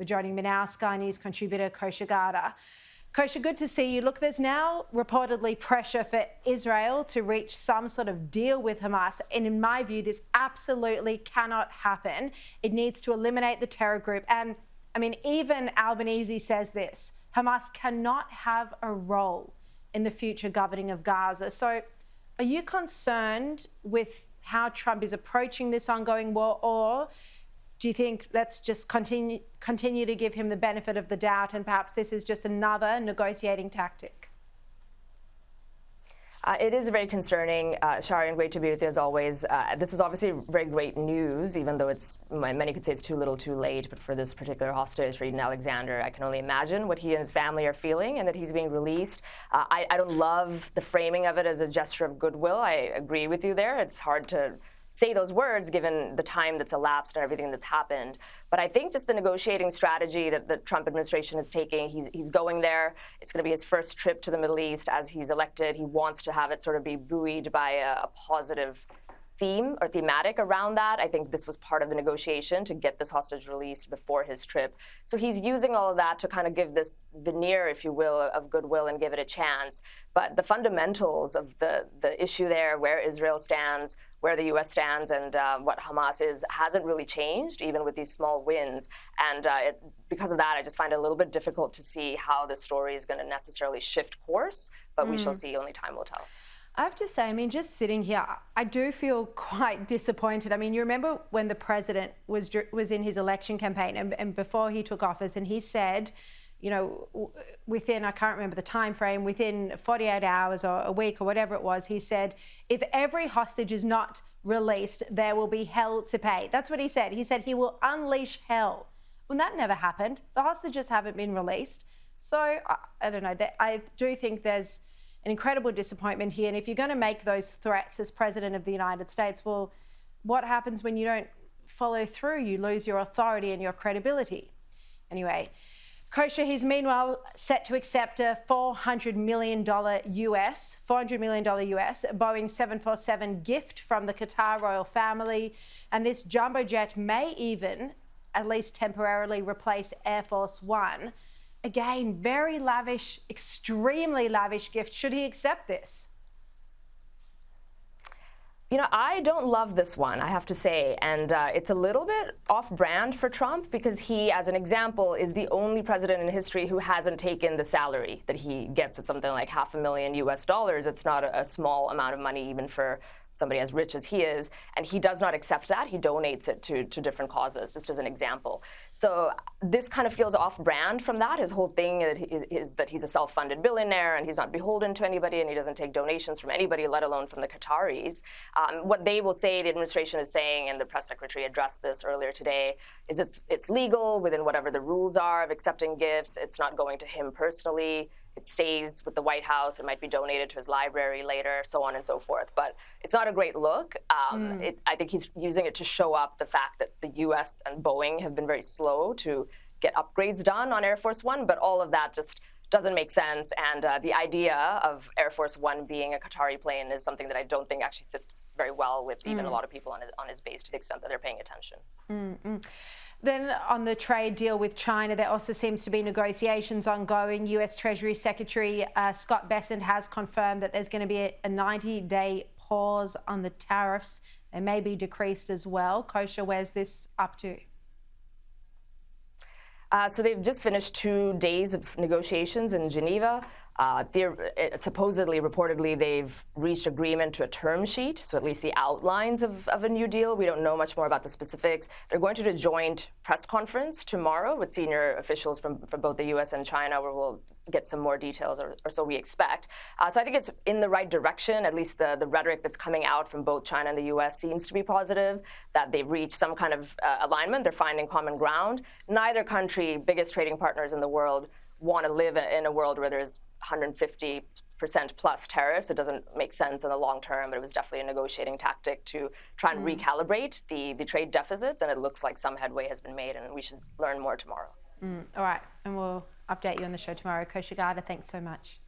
joining me now, Sky News contributor Kosha Gada. Kosha, good to see you. Look, there's now reportedly pressure for Israel to reach some sort of deal with Hamas. And in my view, this absolutely cannot happen. It needs to eliminate the terror group. And I mean, even Albanese says this: Hamas cannot have a role in the future governing of Gaza. So are you concerned with how Trump is approaching this ongoing war, or do you think let's just continue to give him the benefit of the doubt and perhaps this is just another negotiating tactic? It is very concerning, Sharian. Great to be with you as always. This is obviously very great news, even though many could say it's too little too late. But for this particular hostage, for Eden Alexander, I can only imagine what he and his family are feeling, and that he's being released. I don't love the framing of it as a gesture of goodwill. I agree with you there. It's hard to say those words given the time that's elapsed and everything that's happened. But I think just the negotiating strategy that the Trump administration is taking, he's going there. It's going to be his first trip to the Middle East as he's elected. He wants to have it sort of be buoyed by a positive theme or thematic around that. I think this was part of the negotiation to get this hostage released before his trip. So he's using all of that to kind of give this veneer, if you will, of goodwill and give it a chance. But the fundamentals of the issue there, where Israel stands, where the U.S. stands, and what Hamas is, hasn't really changed, even with these small wins. And because of that, I just find it a little bit difficult to see how the story is going to necessarily shift course. But we shall see. Only time will tell. I have to say, I mean, just sitting here, I do feel quite disappointed. I mean, you remember when the president was in his election campaign and before he took office, and he said, you know, within, I can't remember the time frame, within 48 hours or a week or whatever it was, he said, if every hostage is not released, there will be hell to pay. That's what he said. He said he will unleash hell. Well, that never happened. The hostages haven't been released. So I don't know. I do think there's an incredible disappointment here. And if you're going to make those threats as President of the United States, well, what happens when you don't follow through? You lose your authority and your credibility. Anyway, Kosha, he's meanwhile set to accept a $400 million US Boeing 747 gift from the Qatar Royal Family. And this jumbo jet may even, at least temporarily, replace Air Force One. Again, very lavish, extremely lavish gift. Should he accept this? You know, I don't love this one, I have to say. And it's a little bit off-brand for Trump because he, as an example, is the only president in history who hasn't taken the salary that he gets at something like $500,000 US. It's not a small amount of money even for somebody as rich as he is, and he does not accept that. He donates it to different causes, just as an example. So this kind of feels off-brand from that. His whole thing is that he's a self-funded billionaire and he's not beholden to anybody and he doesn't take donations from anybody, let alone from the Qataris. What they will say, the administration is saying, and the press secretary addressed this earlier today, is it's legal within whatever the rules are of accepting gifts. It's not going to him personally. It stays with the White House. It might be donated to his library later, so on and so forth. But it's not a great look. I think he's using it to show up the fact that the U.S. and Boeing have been very slow to get upgrades done on Air Force One, but all of that just doesn't make sense. And the idea of Air Force One being a Qatari plane is something that I don't think actually sits very well with even a lot of people on his base, to the extent that they're paying attention. Then on the trade deal with China, there also seems to be negotiations ongoing. US Treasury Secretary Scott Bessent has confirmed that there's going to be a 90-day pause on the tariffs. They may be decreased as well. Kosha, where's this up to? So they've just finished 2 days of negotiations in Geneva. Supposedly, reportedly, they've reached agreement to a term sheet, so at least the outlines of a new deal. We don't know much more about the specifics. They're going to do a joint press conference tomorrow with senior officials from both the U.S. and China, where we'll get some more details, or so we expect. So I think it's in the right direction. At least the rhetoric that's coming out from both China and the U.S. seems to be positive, that they've reached some kind of alignment. They're finding common ground. Neither country, biggest trading partners in the world, want to live in a world where there's 150% plus tariffs. It doesn't make sense in the long term, but it was definitely a negotiating tactic to try and recalibrate the trade deficits, and it looks like some headway has been made, and we should learn more tomorrow. All right, and we'll update you on the show tomorrow. Kosha Gada, thanks so much.